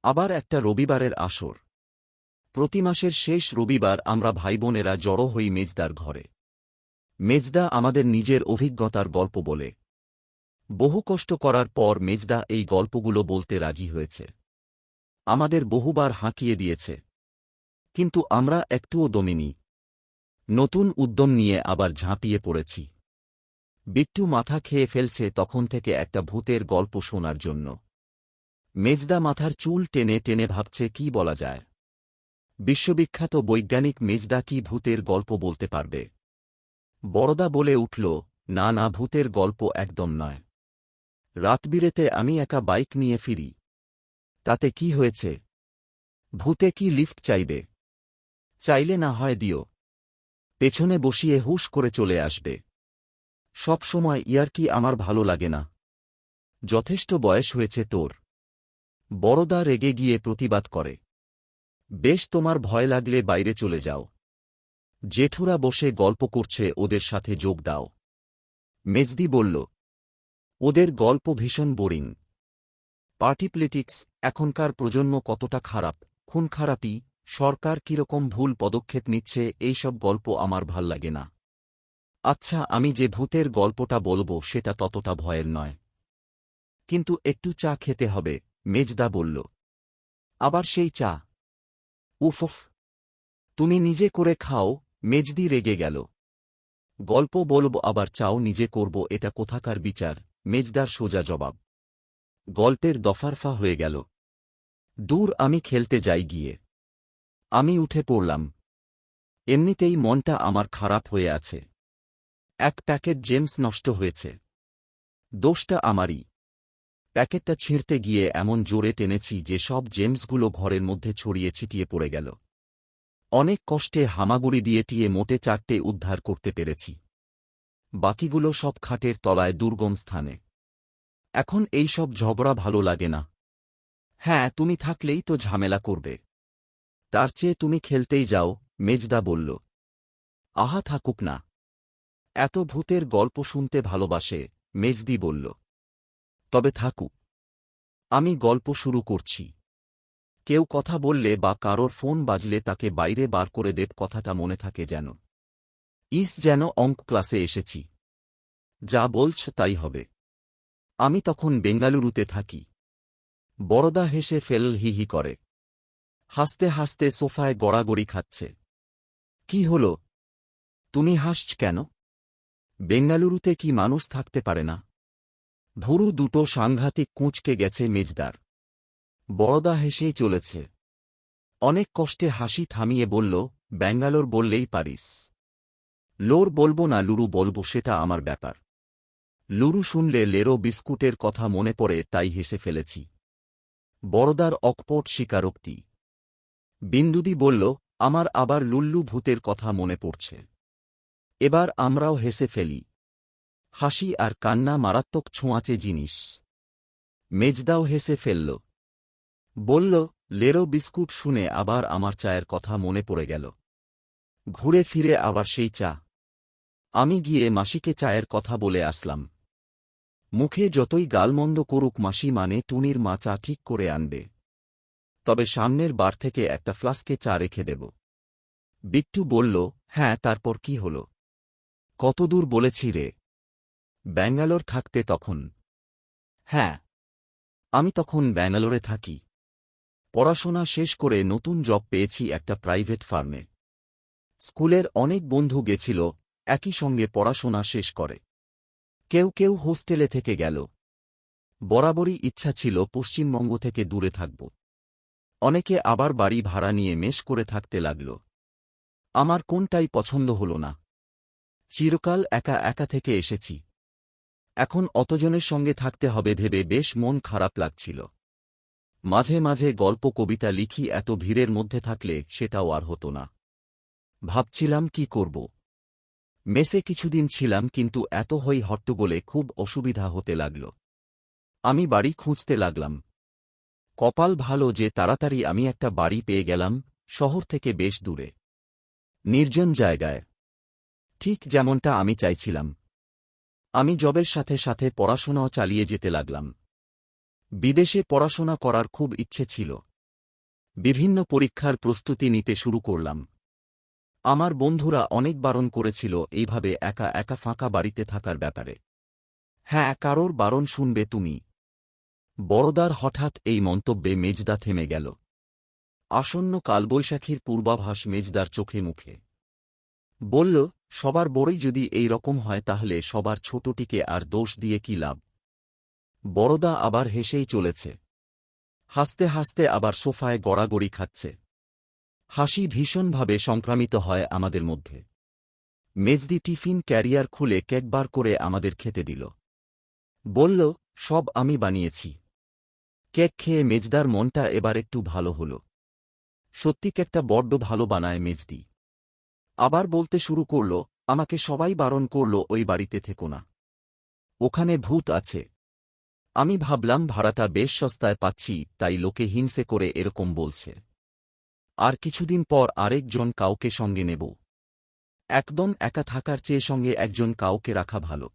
আবার একটা রবিবারের আসর। প্রতি মাসের শেষ রবিবার আমরা ভাইবোনেরা জড়ো হই মেজদার ঘরে। মেজদা আমাদের নিজের অভিজ্ঞতার গল্প বলে। বহু কষ্ট করার পর মেজদা এই গল্পগুলো বলতে রাজি হয়েছে। আমাদের বহুবার হাঁকিয়ে দিয়েছে, কিন্তু আমরা একটুও দমিনি। নতুন উদ্যম নিয়ে আবার ঝাঁপিয়ে পড়েছি। বিট্টু মাথা খেয়ে ফেলছে তখন থেকে একটা ভূতের গল্প শোনার জন্য। মেজদা মাথার চুল টেনে টেনে ভাবছে কি বলা যায়। বিশ্ববিখ্যাত বৈজ্ঞানিক মেজদা কি ভূতের গল্প বলতে পারবে? বড়দা বলে উঠল, না না, ভূতের গল্প একদম নয়। রাতবিরেতে আমি একা বাইক নিয়ে ফিরি, তাতে কি হয়েছে? ভূতে কি লিফট চাইবে? চাইলে না হয় দিও, পেছনে বসিয়ে হুশ করে চলে আসবে। সব সময় ইয়ার্কি আমার ভালো লাগে না। যথেষ্ট বয়স হয়েছে তোর। বড়দা রেগে গিয়ে প্রতিবাদ করে, বেশ, তোমার ভয় লাগলে বাইরে চলে যাও। জেঠুরা বসে গল্প করছে, ওদের সাথে যোগ দাও। মেজদি বলল, ওদের গল্প ভীষণ বোরিং। পার্টি পলিটিক্স, এখনকার প্রজন্ম কতটা খারাপ, খুন খারাপি, সরকার কিরকম ভুল পদক্ষেপ নিচ্ছে, এইসব গল্প আমার ভাল লাগে না। আচ্ছা, আমি যে ভূতের গল্পটা বলবো সেটা ততটা ভয়ের নয়। কিন্তু একটু চা খেতে হবে, মেজদা বলল। আবার সেই চা? উফ, তুমি নিজে করে খাও। মেজদি রেগে গেল। গল্প বলব আবার চাও নিজে করব, এটা কোথাকার বিচার? মেজদার সোজা জবাব। গল্পের দফারফা হয়ে গেল। দূর, আমি খেলতে যাই গিয়ে। আমি উঠে পড়লাম। এমনিতেই মনটা আমার খারাপ হয়ে আছে। এক প্যাকেট জেমস নষ্ট হয়েছে। দোষটা আমারই। প্যাকেটটা ছিঁড়তে গিয়ে এমন জোরে টেনেছি যে সব জেমসগুলো ঘরের মধ্যে ছড়িয়ে ছিটিয়ে পড়ে গেল। অনেক কষ্টে হামাগুড়ি দিয়ে টিয়ে মোটে 4টে উদ্ধার করতে পেরেছি। বাকিগুলো সব খাটের তলায় দুর্গম স্থানে। এখন এই সব ঝগড়া ভালো লাগে না। হ্যাঁ, তুমি থাকলেই তো ঝামেলা করবে। তার চেয়ে তুমি খেলতেই যাও, মেজদা বলল। আহা, থাকুক না। এত ভূতের গল্প শুনতে ভালোবাসে, মেজদি বলল। তবে থাকুক। আমি গল্প শুরু করছি। কেউ কথা বললে বা কারোর ফোন বাজলে তাকে বাইরে বার করে দেব, কথাটা মনে থাকে যেন। যেন অঙ্ক ক্লাসে এসেছি। যা বলছ তাই হবে। আমি তখন বেঙ্গালুরুতে থাকি। বড়দা হেসে ফেল হি হি করে। হাসতে হাসতে সোফায় গড়াগড়ি খাচ্ছে। কি হল, তুমি হাসছ কেন? বেঙ্গালুরুতে কি মানুষ থাকতে পারে না? ভুরু দুটো সাংঘাতিক কুঁচকে গেছে মেজদার। বড়দা হেসেই চলেছে। অনেক কষ্টে হাসি থামিয়ে বলল, ব্যাঙ্গালোর বললেই পারিস। লোর বলবো না লুরু বলবো, সেটা আমার ব্যাপার। লুরু শুনলে লেরো বিস্কুটের কথা মনে পড়ে, তাই হেসে ফেলেছি। বড়দার অকপট স্বীকারোক্তি। বিন্দুদি বলল, আমার আবার লুল্লু ভূতের কথা মনে পড়ছে। এবার আমরাও হেসে ফেলি। হাসি আর কান্না মারাত্মক ছোঁয়াচে জিনিস। মেজদাও হেসে ফেলল। বলল, লেরো বিস্কুট শুনে আবার আমার চায়ের কথা মনে পড়ে গেল। ঘুরে ফিরে আবার সেই চা। আমি গিয়ে মাসিকে চায়ের কথা বলে আসলাম। মুখে যতই গালমন্দ করুক, মাসি মানে টুনির মা চা ঠিক করে আনবে। তবে সামনের বার থেকে একটা ফ্লাস্কে চা রেখে দেব। বিট্টু বলল, হ্যাঁ, তারপর কি হল? কতদূর বলেছি রে? ব্যাঙ্গালোর থাকতে তখন? হ্যাঁ, আমি তখন ব্যাঙ্গালোরে থাকি। পড়াশোনা শেষ করে নতুন জব পেয়েছি একটা প্রাইভেট ফার্মে। স্কুলের অনেক বন্ধু গেছিল একই সঙ্গে পড়াশোনা শেষ করে। কেউ কেউ হোস্টেলে থেকে গেল। বরাবরই ইচ্ছা ছিল পশ্চিমবঙ্গ থেকে দূরে থাকব। অনেকে আবার বাড়ি ভাড়া নিয়ে মেস করে থাকতে লাগল। আমার কোনটাই পছন্দ হল না। চিরকাল একা একা থেকে এসেছি। এখন অতজনের সঙ্গে থাকতে হবে ভেবে বেশ মন খারাপ লাগছিল। মাঝে মাঝে গল্প কবিতা লিখি, এত ভিড়ের মধ্যে থাকলে সেটাও আর হতো না। ভাবছিলাম কি করব। মেসে কিছুদিন ছিলাম, কিন্তু এত হই হট্টগোলে খুব অসুবিধা হতে লাগল। আমি বাড়ি খুঁজতে লাগলাম। কপাল ভালো যে তাড়াতাড়ি আমি একটা বাড়ি পেয়ে গেলাম, শহর থেকে বেশ দূরে, নির্জন জায়গায়। ঠিক যেমনটা আমি চাইছিলাম। আমি জবের সাথে সাথে পড়াশোনাও চালিয়ে যেতে লাগলাম। বিদেশে পড়াশোনা করার খুব ইচ্ছে ছিল। বিভিন্ন পরীক্ষার প্রস্তুতি নিতে শুরু করলাম। আমার বন্ধুরা অনেক বারণ করেছিল এইভাবে একা একা ফাঁকা বাড়িতে থাকার ব্যাপারে। হ্যাঁ, কারোর বারণ শুনবে তুমি? বড়দার হঠাৎ এই মন্তব্যে মেজদা থেমে গেল। আসন্ন কালবৈশাখীর পূর্বাভাস মেজদার চোখে মুখে। বলল, সবার বড়ই যদি এই রকম হয় তাহলে সবার ছোটটিকে আর দোষ দিয়ে কি লাভ? বড়দা আবার হেসেই চলেছে। হাসতে হাসতে আবার সোফায় গড়াগড়ি খাচ্ছে। হাসি ভীষণভাবে সংক্রামিত হয় আমাদের মধ্যে। মেজদি টিফিন ক্যারিয়ার খুলে কেক বার করে আমাদের খেতে দিল। বলল, সব আমি বানিয়েছি। কেক খেয়ে মেজদার মনটা এবার একটু ভালো হল। সত্যি কেকটা বড্ড ভালো বানায় মেজদি। আবার বলতে শুরু করল, আমাকে সবাই বারণ করল ওই বাড়িতে থেকো না, ওখানে ভূত আছে। আমি ভাবলাম ভাড়াটা বেশ সস্তায় পাচ্ছি, তাই লোকে হিংসে করে এরকম বলছে। আর কিছুদিন পর আরেকজন কাউকে সঙ্গে নেব। একদম একা থাকার চেয়ে সঙ্গে একজন কাউকে রাখা ভালো।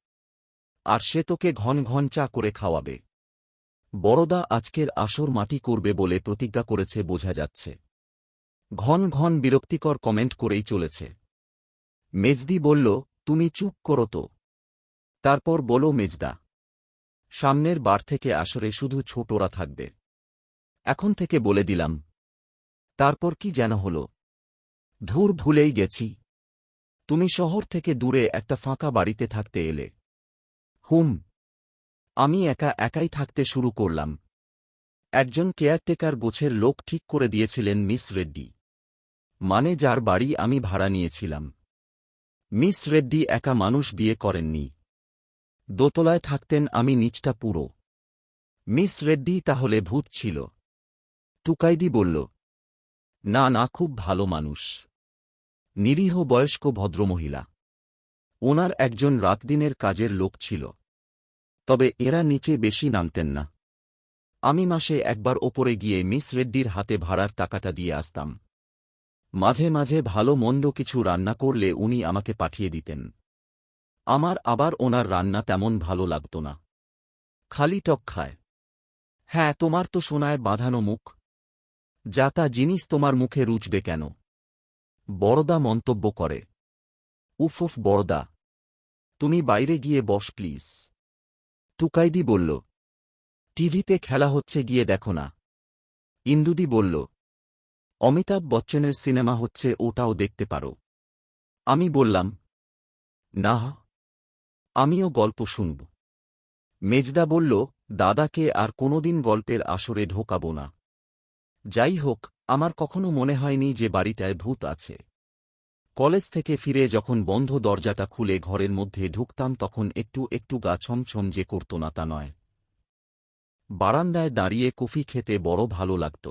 আর সে তোকে ঘন ঘন চা করে খাওয়াবে। বড়দা আজকের আসর মাটি করবে বলে প্রতিজ্ঞা করেছে বোঝা যাচ্ছে। ঘন ঘন বিরক্তিকর কমেন্ট করেই চলেছে। মেজদি বলল, তুমি চুপ করো তো। তারপর বলো মেজদা, সামনের বার থেকে আসরে শুধু ছোটরা থাকবে। এখন থেকে বলে দিলাম। তারপর কি যেন হল? ধুর, ভুলেই গেছি। তুমি শহর থেকে দূরে একটা ফাঁকা বাড়িতে থাকতে এলে। আমি একা একাই থাকতে শুরু করলাম। একজন কেয়ারটেকার গোছের লোক ঠিক করে দিয়েছিলেন মিস রেড্ডি, মানে যার বাড়ি আমি ভাড়া নিয়েছিলাম। মিস রেড্ডি একা মানুষ বিয়ে করেননি। দোতলায় থাকতেন, আমি নিচটা পুরো। মিস রেড্ডি তাহলে ভূত ছিল? টুকাইদি বলল, না না, খুব ভালো মানুষ, নিরীহ বয়স্ক ভদ্রমহিলা। ওনার একজন রাতদিনের কাজের লোক ছিল, তবে এরা নিচে বেশি নামতেন না। আমি মাসে একবার ওপরে গিয়ে মিস রেড্ডির হাতে ভাড়ার টাকাটা দিয়ে আসতাম। মাঝে মাঝে ভালো মন্দ কিছু রান্না করলে উনি আমাকে পাঠিয়ে দিতেন। আমার আবার ওনার রান্না তেমন ভালো লাগত না, খালি টক খায়। হ্যাঁ, তোমার তো সোনায় বাঁধানো মুখ, যা তা জিনিস তোমার মুখে রুচবে কেন? বড়দা মন্তব্য করে। উফ বড়দা, তুমি বাইরে গিয়ে বস প্লিজ। টুকাইদি বলল, টিভিতে খেলা হচ্ছে, গিয়ে দেখো না। ইন্দুদি বলল, অমিতাভ বচ্চনের সিনেমা হচ্ছে, ওটাও দেখতে পারো। আমি বললাম, না, আমিও গল্প শুনব। মেজদা বলল, দাদাকে আর কোনোদিন গল্পের আসরে ঢোকাব না। যাই হোক, আমার কখনো মনে হয়নি যে বাড়িটায় ভূত আছে। কলেজ থেকে ফিরে যখন বন্ধ দরজাটা খুলে ঘরের মধ্যে ঢুকতাম তখন একটু একটু গা ছমছম যে করত না তা নয়। বারান্দায় দাঁড়িয়ে কফি খেতে বড় ভালো লাগত।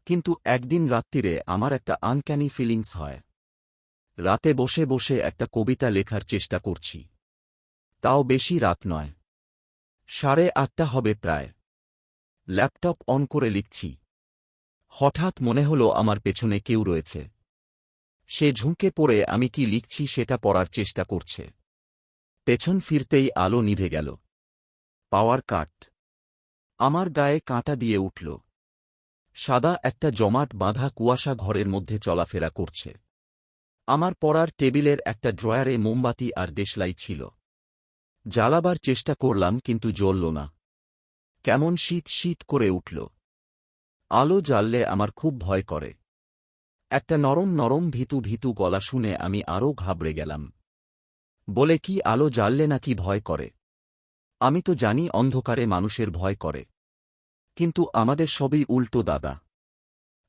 কিন্তু একদিন রাত্রিরে আমার একটা আনক্যানি ফিলিংস হয়। রাতে বসে বসে একটা কবিতা লেখার চেষ্টা করছি। তাও বেশি রাত নয়, 8:30 হবে প্রায়। ল্যাপটপ অন করে লিখছি। হঠাৎ মনে হলো আমার পেছনে কেউ রয়েছে। সে ঝুঁকে পড়ে আমি কি লিখছি সেটা পড়ার চেষ্টা করছে। পেছন ফিরতেই আলো নিভে গেল। পাওয়ার কাট। আমার গায়ে কাঁটা দিয়ে উঠল। সাদা একটা জমাট বাঁধা কুয়াশা ঘরের মধ্যে চলাফেরা করছে। আমার পড়ার টেবিলের একটা ড্রয়ারে মোমবাতি আর দেশলাই ছিল। জ্বালাবার চেষ্টা করলাম কিন্তু জ্বলল না। কেমন শীত শীত করে উঠল। আলো জ্বাললে আমার খুব ভয় করে। একটা নরম নরম ভীতু ভীতু গলা শুনে আমি আরও ঘাবড়ে গেলাম। বলে, কি আলো জ্বাললে নাকি ভয় করে? আমি তো জানি অন্ধকারে মানুষের ভয় করে, কিন্তু আমাদের সবই উল্টো দাদা।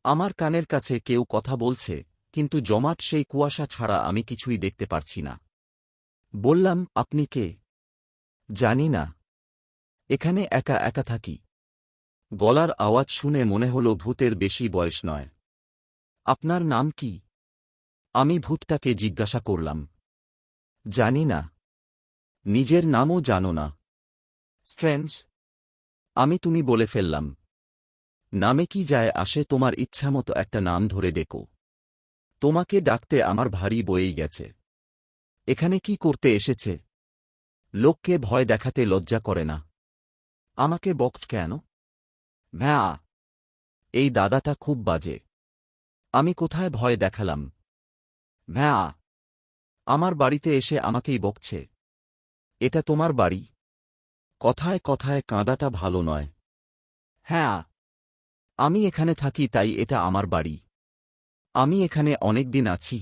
আমার কানের কাছে কেউ কথা বলছে, কিন্তু জমাট সেই কুয়াশা ছাড়া আমি কিছুই দেখতে পারছি না। বললাম, আপনি কে? জানি না, এখানে একা একা থাকি। গলার আওয়াজ শুনে মনে হল ভূতের বেশি বয়স নয়। আপনার নাম কি? আমি ভূতটাকে জিজ্ঞাসা করলাম। জানি না। নিজের নামও জানো না? স্ট্রেঞ্জ। আমি তুমি বলে ফেললাম। নামে কি যায় আসে, তোমার ইচ্ছামতো একটা নাম ধরে ডেকো। তোমাকে ডাকতে আমার ভারী বয়েই গেছে। এখানে কি করতে এসেছে? লোককে ভয় দেখাতে লজ্জা করে না? আমাকে বকছ কেন? ভ্যা। এই দাদাটা খুব বাজে। আমি কোথায় ভয় দেখালাম? ভ্যাঁ, আমার বাড়িতে এসে আমাকেই বকছে। এটা তোমার বাড়ি? কথায় কথায় কাঁদাটা ভালো নয়। হ্যাঁ, আমি এখানে থাকি তাই এটা আমার বাড়ি। আমি এখানে অনেক দিন আছি।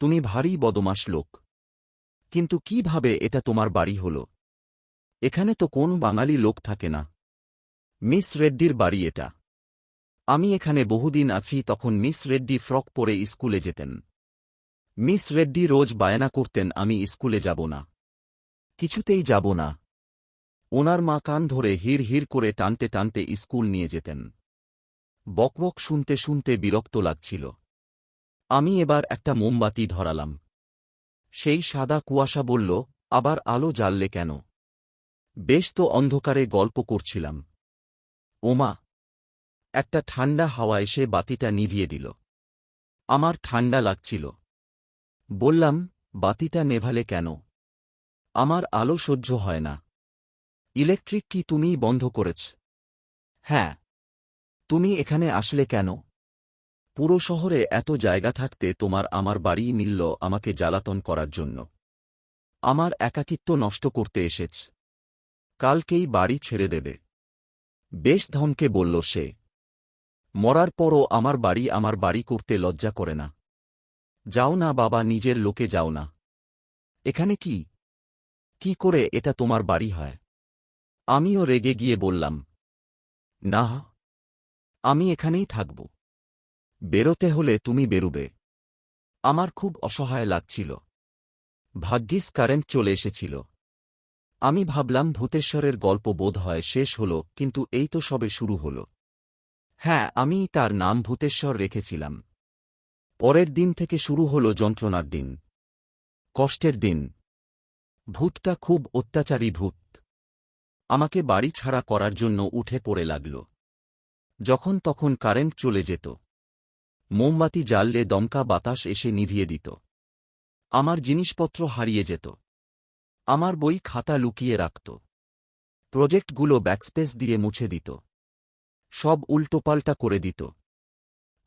তুমি ভারী বদমাশ লোক। কিন্তু কিভাবে এটা তোমার বাড়ি হল? এখানে তো কোন বাঙালি লোক থাকে না। মিস রেড্ডির বাড়ি এটা। আমি এখানে বহুদিন আছি। তখন মিস রেড্ডি ফ্রক পরে স্কুলে যেতেন। মিস রেড্ডি রোজ বায়না করতেন আমি স্কুলে যাব না, কিছুতেই যাব না। ওনার মা কান ধরে হির হির করে টানতে টানতে স্কুল নিয়ে যেতেন। বকবক শুনতে শুনতে বিরক্ত লাগছিল। আমি এবার একটা মোমবাতি ধরালাম। সেই সাদা কুয়াশা বলল, আবার আলো জ্বাললে কেন? বেশ তো অন্ধকারে গল্প করছিলাম। ওমা! একটা ঠান্ডা হাওয়া এসে বাতিটা নিভিয়ে দিল। আমার ঠান্ডা লাগছিল। বললাম, বাতিটা নেভালে কেন? আমার আলো সহ্য হয় না। ইলেকট্রিক কি তুমিই বন্ধ করেছ? হ্যাঁ। তুমি এখানে আসলে কেন? পুরো শহরে এত জায়গা থাকতে তোমার আমার বাড়িই মিলল আমাকে জ্বালাতন করার জন্য। আমার একাকিত্ব নষ্ট করতে এসেছ। কালকেই বাড়ি ছেড়ে দেবে। বেশ ধমকে বলল সে। মরার পরও আমার বাড়ি করতে লজ্জা করে না? যাও না বাবা, নিজের লোকে যাও না। এখানে কি? কি করে এটা তোমার বাড়ি হয়? আমিও রেগে গিয়ে বললাম, না, আমি এখানেই থাকব। বেরোতে হলে তুমি বেরুবে। আমার খুব অসহায় লাগছিল। ভাগ্যিস কারেন্ট চলে এসেছিল। আমি ভাবলাম ভূতেশ্বরের গল্প বোধ হয় শেষ হল, কিন্তু এই তো সবে শুরু হল। হ্যাঁ, আমি তার নাম ভূতেশ্বর রেখেছিলাম। পরের দিন থেকে শুরু হল যন্ত্রণার দিন, কষ্টের দিন। ভূতটা খুব অত্যাচারী ভূত। আমাকে বাড়ি ছাড়া করার জন্য উঠে পড়ে লাগল। যখন তখন কারেন্ট চলে যেত। মোমবাতি জ্বাললে দমকা বাতাস এসে নিভিয়ে দিত। আমার জিনিসপত্র হারিয়ে যেত। আমার বই খাতা লুকিয়ে রাখত। প্রজেক্টগুলো ব্যাকস্পেস দিয়ে মুছে দিত। সব উল্টোপাল্টা করে দিত।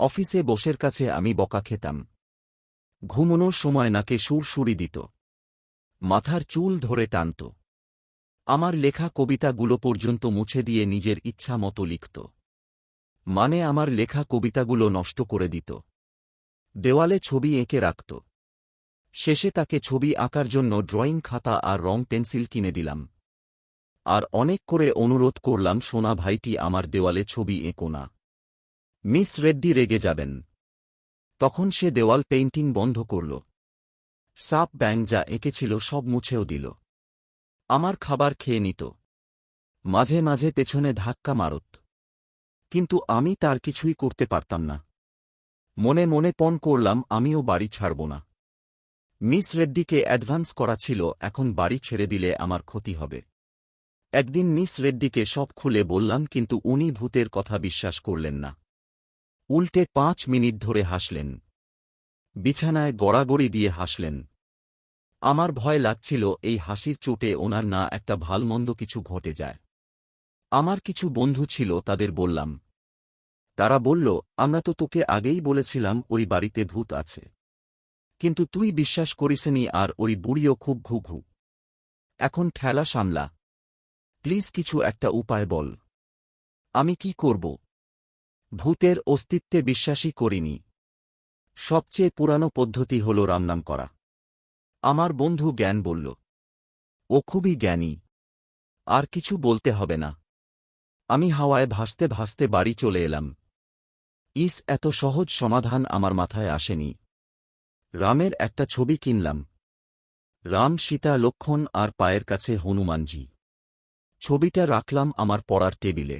অফিসে বসের কাছে আমি বকা খেতাম। ঘুমনোর সময় নাকে সুরসুরি দিত। মাথার চুল ধরে টানত। আমার লেখা কবিতাগুলো পর্যন্ত মুছে দিয়ে নিজের ইচ্ছা মতো লিখত। মানে আমার লেখা কবিতাগুলো নষ্ট করে দিত। দেওয়ালে ছবি এঁকে রাখত। শেষে তাকে ছবি আঁকার জন্য ড্রয়িং খাতা আর রং পেন্সিল কিনে দিলাম। আর অনেক করে অনুরোধ করলাম, সোনা ভাইটি আমার দেওয়ালে ছবি এঁকো না। মিস রেড্ডি রেগে যাবেন। তখন সে দেওয়াল পেইন্টিং বন্ধ করল। সাপ ব্যাং যা এঁকেছিল সব মুছেও দিল। আমার খাবার খেয়ে নিত। মাঝে মাঝে পেছনে ধাক্কা মারত। কিন্তু আমি তার কিছুই করতে পারতাম না। মনে মনে পণ করলাম আমিও বাড়ি ছাড়ব না। মিস রেড্ডিকে অ্যাডভান্স করা ছিল, এখন বাড়ি ছেড়ে দিলে আমার ক্ষতি হবে। একদিন মিস রেড্ডিকে সব খুলে বললাম, কিন্তু উনি ভূতের কথা বিশ্বাস করলেন না। উল্টে 5 মিনিট ধরে হাসলেন। বিছানায় গড়াগড়ি দিয়ে হাসলেন। আমার ভয় লাগছিল এই হাসির চোটে ওনার না একটা ভালমন্দ কিছু ঘটে যায়। আমার কিছু বন্ধু ছিল, তাদের বললাম। তারা বলল, আমরা তো তোকে আগেই বলেছিলাম ওই বাড়িতে ভূত আছে। কিন্তু তুই বিশ্বাস করিসনি, আর ওই বুড়িও খুব ঘুঘু। এখন ঠেলা সামলা। প্লিজ কিছু একটা উপায় বল। আমি কি করব? ভূতের অস্তিত্বে বিশ্বাসই করিনি। সবচেয়ে পুরানো পদ্ধতি হল রামনাম করা। আমার বন্ধু জ্ঞান বলল, ও খুবই জ্ঞানী, আর কিছু বলতে হবে না। আমি হাওয়ায় ভাসতে ভাসতে বাড়ি চলে এলাম। এত সহজ সমাধান আমার মাথায় আসেনি। রামের একটা ছবি কিনলাম। রাম, সীতা, লক্ষ্মণ আর পায়ের কাছে হনুমানজি। ছবিটা রাখলাম আমার পড়ার টেবিলে।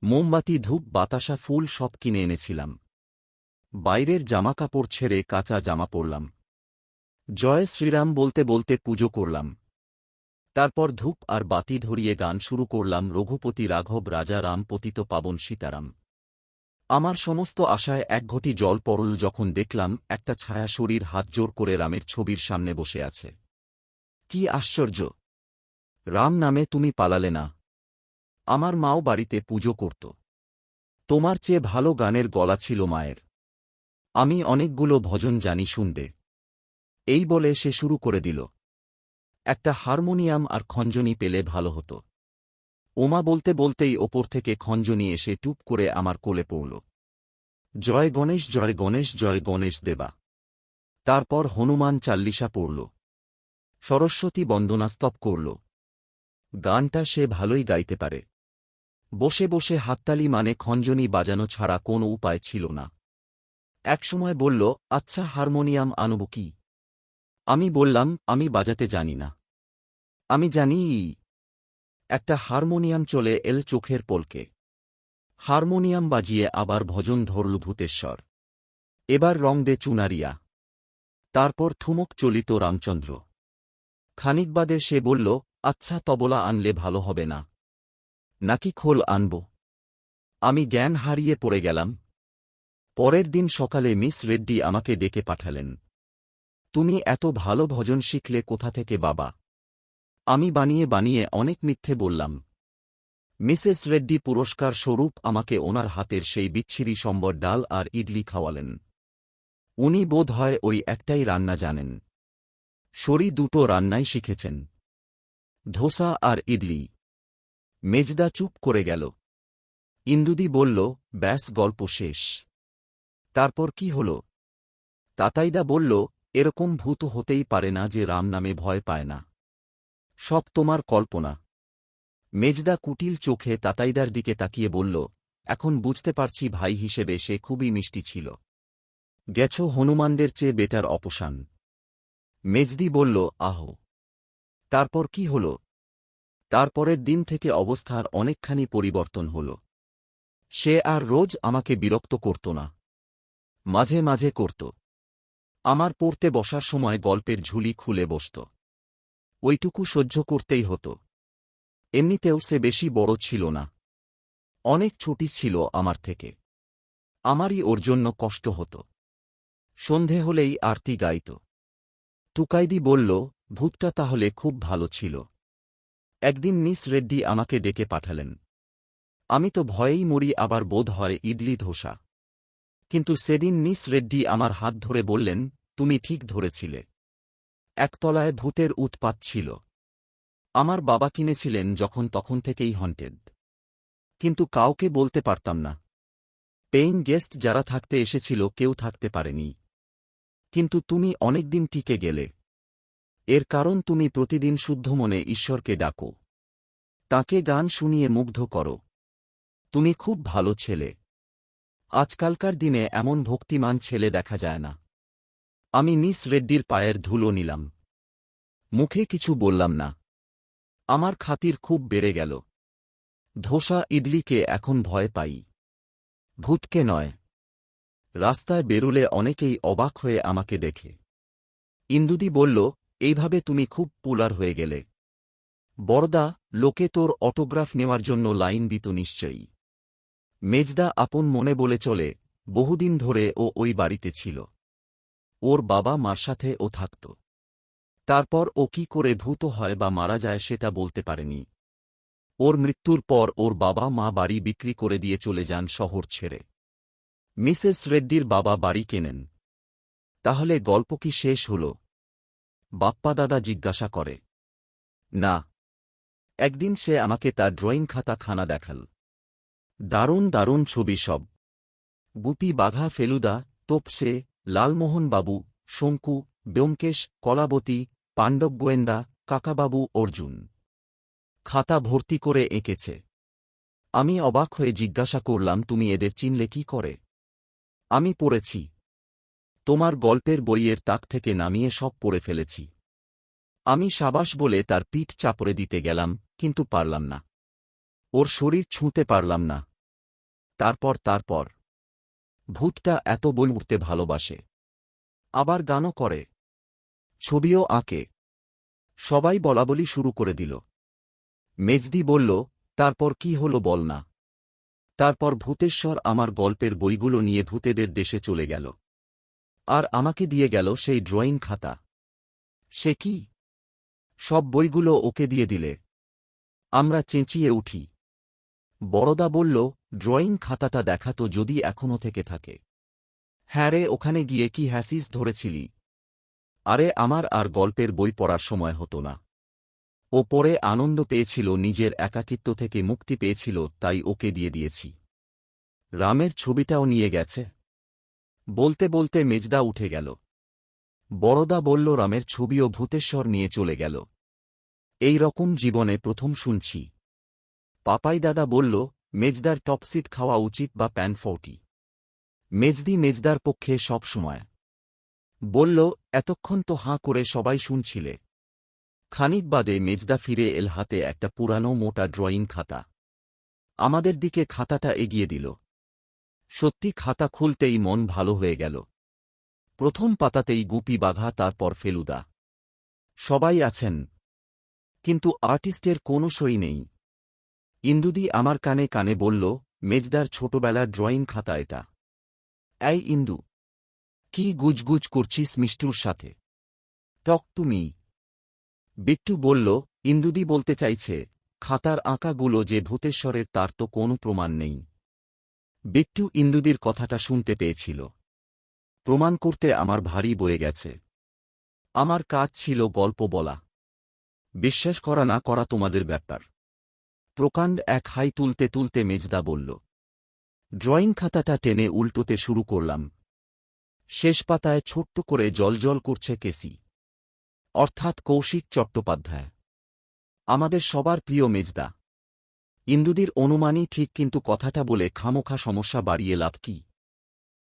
মোমবাতি, ধূপ, বাতাসা, ফুল সব কিনে এনেছিলাম। বাইরের জামাকাপড় ছেড়ে কাঁচা জামা পরলাম। জয় শ্রীরাম বলতে বলতে পুজো করলাম। তারপর ধূপ আর বাতি ধরিয়ে গান শুরু করলাম, রঘুপতি রাঘব রাজা রাম পতিত পাবন সীতারাম। আমার সমস্ত আশায় এক ঘটি জল পড়ল যখন দেখলাম একটা ছায়া শরীর হাত জোর করে রামের ছবির সামনে বসে আছে। কি আশ্চর্য! রাম নামে তুমি পালালে না? আমার মাও বাড়িতে পুজো করত। তোমার চেয়ে ভালো গানের গলা ছিল মায়ের। আমি অনেকগুলো ভজন জানি শুনবে। এই বলে সে শুরু করে দিল। একটা হারমোনিয়াম আর খঞ্জনি পেলে ভালো হতো। ওমা বলতে বলতেই ওপর থেকে খঞ্জনি এসে টুপ করে আমার কোলে পড়ল। জয় গণেশ জয় গণেশ জয় গণেশ দেবা। তারপর হনুমান চাল্লিশা পড়ল। সরস্বতী বন্দনা স্তব করল। গানটা সে ভালোই গাইতে পারে। বসে বসে হাততালি মানে খঞ্জনি বাজানো ছাড়া কোনো উপায় ছিল না। একসময় বলল, আচ্ছা হারমোনিয়াম আনব কি? আমি বললাম, আমি বাজাতে জানি না। আমি জানি। একটা হারমোনিয়াম চলে এল চোখের পলকে। হারমোনিয়াম বাজিয়ে আবার ভজন ধরল ভূতেশ্বর। এবার রং দে চুনারিয়া। তারপর থুমক চলিত রামচন্দ্র। খানিক বাদে সে বলল, আচ্ছা তবলা আনলে ভালো হবে না? নাকি খোল আনব? আমি জ্ঞান হারিয়ে পড়ে গেলাম। পরের দিন সকালে মিস রেড্ডি আমাকে ডেকে পাঠালেন। তুমি এত ভালো ভজন শিখলে কোথা থেকে বাবা? আমি বানিয়ে বানিয়ে অনেক মিথ্যে বললাম। মিসেস রেড্ডি পুরস্কার স্বরূপ আমাকে ওনার হাতের সেই বিচ্ছিরি সম্বর ডাল আর ইডলি খাওয়ালেন। উনি বোধ হয় ওই একটাই রান্না জানেন। শরী দুটো রান্নাই শিখেছেন, ধোসা আর ইডলি। মেজদা চুপ করে গেল। ইন্দুদি বলল, ব্যাস গল্প শেষ। তারপর কি হল? তাতাইদা বলল, এরকম ভূত হতেই পারে না যে রাম নামে ভয় পায় না। সব তোমার কল্পনা। মেজদা কুটিল চোখে তাতাইদার দিকে তাকিয়ে বলল, এখন বুঝতে পারছি ভাই হিসেবে সে খুবই মিষ্টি ছিল। গেছ হনুমানদের চেয়ে বেটার অপসান। মেজদি বলল, আহ! তারপর কি হল? তারপরের দিন থেকে অবস্থার অনেকখানি পরিবর্তন হল। সে আর রোজ আমাকে বিরক্ত করত না। মাঝে মাঝে করত। আমার পড়তে বসার সময় গল্পের ঝুলি খুলে বসত। ওইটুকু সহ্য করতেই হতো। এমনিতেও সে বেশি বড় ছিল না, অনেক ছোটি ছিল আমার থেকে। আমারই ওর জন্য কষ্ট হতো। সন্ধে হলেই আরতি গাইত। টুকাইদি বলল, ভূতটা তাহলে খুব ভালো ছিল। একদিন মিস রেড্ডি আমাকে ডেকে পাঠালেন। আমি তো ভয়েই মরি, আবার বোধ হয় ইডলি ধোসা। কিন্তু সেদিন মিস রেড্ডি আমার হাত ধরে বললেন, তুমি ঠিক ধরেছিলে। একতলায় ভূতের উৎপাত ছিল। আমার বাবা কিনেছিলেন যখন, তখন থেকেই হন্টেড। কিন্তু কাউকে বলতে পারতাম না। পেইং গেস্ট যারা থাকতে এসেছিল কেউ থাকতে পারেনি। কিন্তু তুমি অনেকদিন টিকে গেলে। এর কারণ তুমি প্রতিদিন শুদ্ধ মনে ঈশ্বরকে ডাকো, তাকে গান শুনিয়ে মুগ্ধ করো। তুমি খুব ভালো ছেলে। আজকালকার দিনে এমন ভক্তিমান ছেলে দেখা যায় না। আমি মিস রেড্ডির পায়ের ধুলো নিলাম। মুখে কিছু বললাম না। আমার খাতির খুব বেড়ে গেল। ধোসা ইডলিকে এখন ভয় পাই, ভূতকে নয়। রাস্তায় বেরুলে অনেকেই অবাক হয়ে আমাকে দেখে। ইন্দুদি বলল, এইভাবে তুমি খুব পপুলার হয়ে গেলে। বড়দা, লোকে তোর অটোগ্রাফ নেওয়ার জন্য লাইন দিত নিশ্চয়ই। মেজদা আপন মনে বলে চলে, বহুদিন ধরে ও ওই বাড়িতে ছিল। ওর বাবা মার সাথে ও থাকত। তারপর ও কি করে ভূত হয় বা মারা যায় সেটা বলতে পারেনি। ওর মৃত্যুর পর ওর বাবা মা বাড়ি বিক্রি করে দিয়ে চলে যান শহর ছেড়ে। মিসেস রেড্ডির বাবা বাড়ি কেনেন। তাহলে গল্প কি শেষ হল? বাপ্পা দাদা জিজ্ঞাসা করে। না। একদিন সে আমাকে তার ড্রয়িং খানা দেখাল। দারুণ দারুণ ছবি সব। গুপি বাঘা ফেলুদা, তোপসে, লালমোহন বাবু, শঙ্কু, ব্যোমকেশ, কলাবতী, পাণ্ডব গোয়েন্দা, কাকাবাবু, অর্জুন। খাতা ভর্তি করে এঁকেছে। আমি অবাক হয়ে জিজ্ঞাসা করলাম, তুমি এদের চিনলে কি করে? আমি পড়েছি। তোমার গল্পের বইয়ের তাক থেকে নামিয়ে সব পড়ে ফেলেছি। আমি সাবাস বলে তার পিঠ চাপড়ে দিতে গেলাম, কিন্তু পারলাম না। ওর শরীর ছুঁতে পারলাম না। তারপর ভূতটা এত বই উঠতে ভালোবাসে, আবার গানও করে, ছবিও আঁকে। সবাই বলাবলি শুরু করে দিল। মেজদি বলল, তারপর কি হলো বল না। তারপর ভূতেশ্বর আমার গল্পের বইগুলো নিয়ে ভূতেদের দেশে চলে গেল। আর আমাকে দিয়ে গেল সেই ড্রয়িং খাতা। সে কি? সব বইগুলো ওকে দিয়ে দিলে? আমরা চেঁচিয়ে উঠি। বড়দা বলল, ড্রয়িং খাতাটা দেখাতো যদি এখনো থেকে থাকে। হ্যাঁ রে, ওখানে গিয়ে কি হ্যাসিস ধরেছিলি? আরে আমার আর গল্পের বই পড়ার সময় হতো না। ও পড়ে আনন্দ পেয়েছিল, নিজের একাকিত্ব থেকে মুক্তি পেয়েছিল, তাই ওকে দিয়ে দিয়েছি। রামের ছবিটাও নিয়ে গেছে। বলতে বলতে মেজদা উঠে গেল। বড়দা বলল, রামের ছবিও ভূতেশ্বর নিয়ে চলে গেল। এই রকম জীবনে প্রথম শুনছি। পাপাই দাদা বলল, মেজদার টপসিট খাওয়া উচিত বা প্যানফৌটি। মেজদি মেজদার পক্ষে সব সময় বলল, এতক্ষণ তো হাঁ করে সবাই শুনছিলে। খানিক বাদে মেজদা ফিরে এল, হাতে একটা পুরানো মোটা ড্রয়িং খাতা। আমাদের দিকে খাতাটা এগিয়ে দিল। সত্যি খাতা খুলতেই মন ভালো হয়ে গেল। প্রথম পাতাতেই গুপি বাঘা, তারপর ফেলুদা। সবাই আছেন, কিন্তু আর্টিস্টের কোনো সই নেই। ইন্দুদি আমার কানে কানে বলল, মেজদার ছোটবেলার ড্রয়িং খাতা এটা। এই ইন্দু, কি গুজগুজ করছিস মিষ্টুর সাথে? টক তুমি। বিট্টু বলল, ইন্দুদি বলতে চাইছে, খাতার আঁকাগুলো যে ভূতেশ্বরের তার তো কোনো প্রমাণ নেই। বিট্টু ইন্দুদির কথাটা শুনতে পেয়েছিল। প্রমাণ করতে আমার ভারী বয়ে গেছে। আমার কাজ ছিল গল্প বলা। বিশ্বাস করা না করা তোমাদের ব্যাপার। প্রকাণ্ড এক হাই তুলতে তুলতে মেজদা বলল। ড্রয়িং খাতাটা টেনে উল্টোতে শুরু করলাম। শেষ পাতায় ছোট্ট করে জলজল করছে কেসি, অর্থাৎ কৌশিক চট্টোপাধ্যায়, আমাদের সবার প্রিয় মেজদা। ইন্দুদির অনুমানই ঠিক, কিন্তু কথাটা বলে খামোখা সমস্যা বাড়িয়ে লাভ কি?